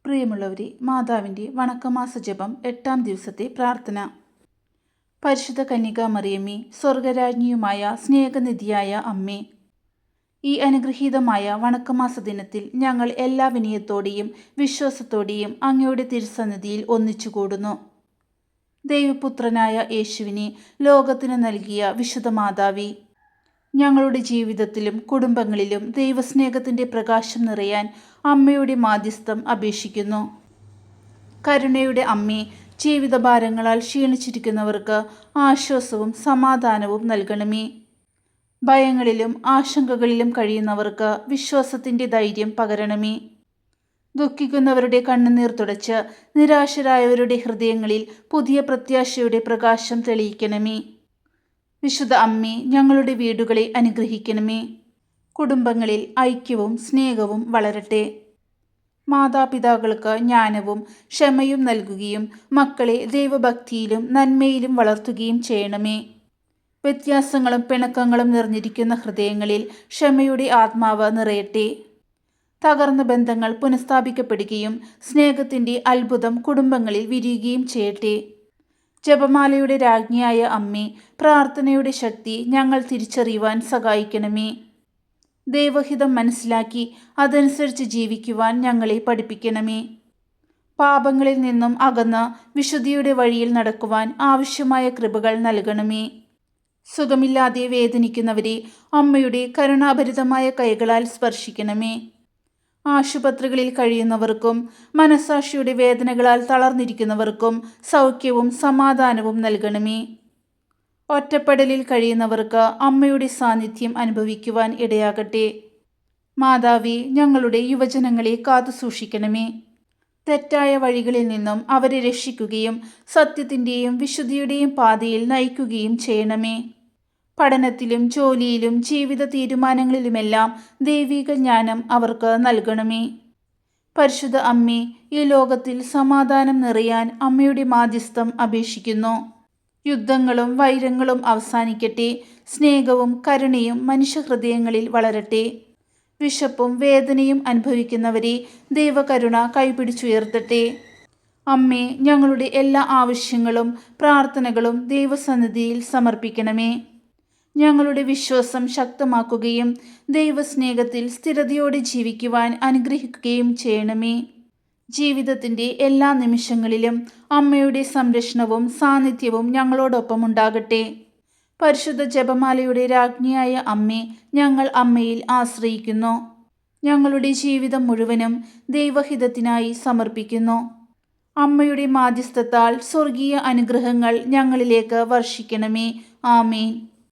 പ്രിയമുള്ളവരെ, മാതാവിൻ്റെ വണക്കമാസ ജപം 8-ാം ദിവസത്തെ പ്രാർത്ഥന. പരിശുദ്ധ കന്യകാമറിയമ്മേ, സ്വർഗരാജ്ഞിയുമായ സ്നേഹനിധിയായ അമ്മേ, ഈ അനുഗ്രഹീതമായ വണക്കമാസ ദിനത്തിൽ ഞങ്ങൾ എല്ലാ വിനയത്തോടെയും വിശ്വാസത്തോടെയും അങ്ങയുടെ തിരുസന്നിധിയിൽ ഒന്നിച്ചുകൂടുന്നു. ദൈവപുത്രനായ യേശുവിനെ ലോകത്തിന് നൽകിയ വിശുദ്ധ മാതാവേ, ഞങ്ങളുടെ ജീവിതത്തിലും കുടുംബങ്ങളിലും ദൈവസ്നേഹത്തിൻ്റെ പ്രകാശം നിറയാൻ അമ്മയുടെ മാധ്യസ്ഥം അപേക്ഷിക്കുന്നു. കരുണയുടെ അമ്മേ, ജീവിതഭാരങ്ങളാൽ ക്ഷീണിച്ചിരിക്കുന്നവർക്ക് ആശ്വാസവും സമാധാനവും നൽകണമേ. ഭയങ്ങളിലും ആശങ്കകളിലും കഴിയുന്നവർക്ക് വിശ്വാസത്തിൻ്റെ ധൈര്യം പകരണമേ. ദുഃഖിക്കുന്നവരുടെ കണ്ണുനീർ തുടച്ച് നിരാശരായവരുടെ ഹൃദയങ്ങളിൽ പുതിയ പ്രത്യാശയുടെ പ്രകാശം തെളിയിക്കണമേ. വിശുദ്ധ അമ്മേ, ഞങ്ങളുടെ വീടുകളെ അനുഗ്രഹിക്കണമേ. കുടുംബങ്ങളിൽ ഐക്യവും സ്നേഹവും വളരട്ടെ. മാതാപിതാക്കൾക്ക് ജ്ഞാനവും ക്ഷമയും നൽകുകയും മക്കളെ ദൈവഭക്തിയിലും നന്മയിലും വളർത്തുകയും ചെയ്യണമേ. വ്യത്യാസങ്ങളും പിണക്കങ്ങളും നിറഞ്ഞിരിക്കുന്ന ഹൃദയങ്ങളിൽ ക്ഷമയുടെ ആത്മാവ് നിറയട്ടെ. തകർന്ന ബന്ധങ്ങൾ പുനഃസ്ഥാപിക്കപ്പെടുകയും സ്നേഹത്തിൻ്റെ അത്ഭുതം കുടുംബങ്ങളിൽ വിരിയുകയും ചെയ്യട്ടെ. ജപമാലയുടെ രാജ്ഞിയായ അമ്മേ, പ്രാർത്ഥനയുടെ ശക്തി ഞങ്ങൾ തിരിച്ചറിയുവാൻ സഹായിക്കണമേ. ദൈവഹിതം മനസ്സിലാക്കി അതനുസരിച്ച് ജീവിക്കുവാൻ ഞങ്ങളെ പഠിപ്പിക്കണമേ. പാപങ്ങളിൽ നിന്നും അകന്ന് വിശുദ്ധിയുടെ വഴിയിൽ നടക്കുവാൻ ആവശ്യമായ കൃപകൾ നൽകണമേ. സുഖമില്ലാതെ വേദനിക്കുന്നവരെ അമ്മയുടെ കരുണാഭരിതമായ കൈകളാൽ സ്പർശിക്കണമേ. ആശുപത്രികളിൽ കഴിയുന്നവർക്കും മനസാക്ഷിയുടെ വേദനകളാൽ തളർന്നിരിക്കുന്നവർക്കും സൗഖ്യവും സമാധാനവും നൽകണമേ. ഒറ്റപ്പെടലിൽ കഴിയുന്നവർക്ക് അമ്മയുടെ സാന്നിധ്യം അനുഭവിക്കുവാൻ ഇടയാകട്ടെ. മാതാവേ, ഞങ്ങളുടെ യുവജനങ്ങളെ കാത്തുസൂക്ഷിക്കണമേ. തെറ്റായ വഴികളിൽ നിന്നും അവരെ രക്ഷിക്കുകയും സത്യത്തിൻ്റെയും വിശുദ്ധിയുടെയും പാതയിൽ നയിക്കുകയും ചെയ്യണമേ. പഠനത്തിലും ജോലിയിലും ജീവിത തീരുമാനങ്ങളിലുമെല്ലാം ദൈവിക ജ്ഞാനം അവർക്ക് നൽകണമേ. പരിശുദ്ധ അമ്മേ, ഈ ലോകത്തിൽ സമാധാനം നിറയാൻ അമ്മയുടെ മാധ്യസ്ഥം അപേക്ഷിക്കുന്നു. യുദ്ധങ്ങളും വൈരങ്ങളും അവസാനിക്കട്ടെ. സ്നേഹവും കരുണയും മനുഷ്യഹൃദയങ്ങളിൽ വളരട്ടെ. വിശപ്പും വേദനയും അനുഭവിക്കുന്നവരെ ദൈവകരുണ കൈപിടിച്ചുയർത്തട്ടെ. അമ്മേ, ഞങ്ങളുടെ എല്ലാ ആവശ്യങ്ങളും പ്രാർത്ഥനകളും ദൈവസന്നിധിയിൽ സമർപ്പിക്കണമേ. ഞങ്ങളുടെ വിശ്വാസം ശക്തമാക്കുകയും ദൈവസ്നേഹത്തിൽ സ്ഥിരതയോടെ ജീവിക്കുവാൻ അനുഗ്രഹിക്കുകയും ചെയ്യണമേ. ജീവിതത്തിൻ്റെ എല്ലാ നിമിഷങ്ങളിലും അമ്മയുടെ സംരക്ഷണവും സാന്നിധ്യവും ഞങ്ങളോടൊപ്പം ഉണ്ടാകട്ടെ. പരിശുദ്ധ ജപമാലയുടെ രാജ്ഞിയായ അമ്മേ, ഞങ്ങൾ അമ്മയിൽ ആശ്രയിക്കുന്നു. ഞങ്ങളുടെ ജീവിതം മുഴുവനും ദൈവഹിതത്തിനായി സമർപ്പിക്കുന്നു. അമ്മയുടെ മാധ്യസ്ഥത്താൽ സ്വർഗീയ അനുഗ്രഹങ്ങൾ ഞങ്ങളിലേക്ക് വർഷിക്കണമേ. ആമേൻ.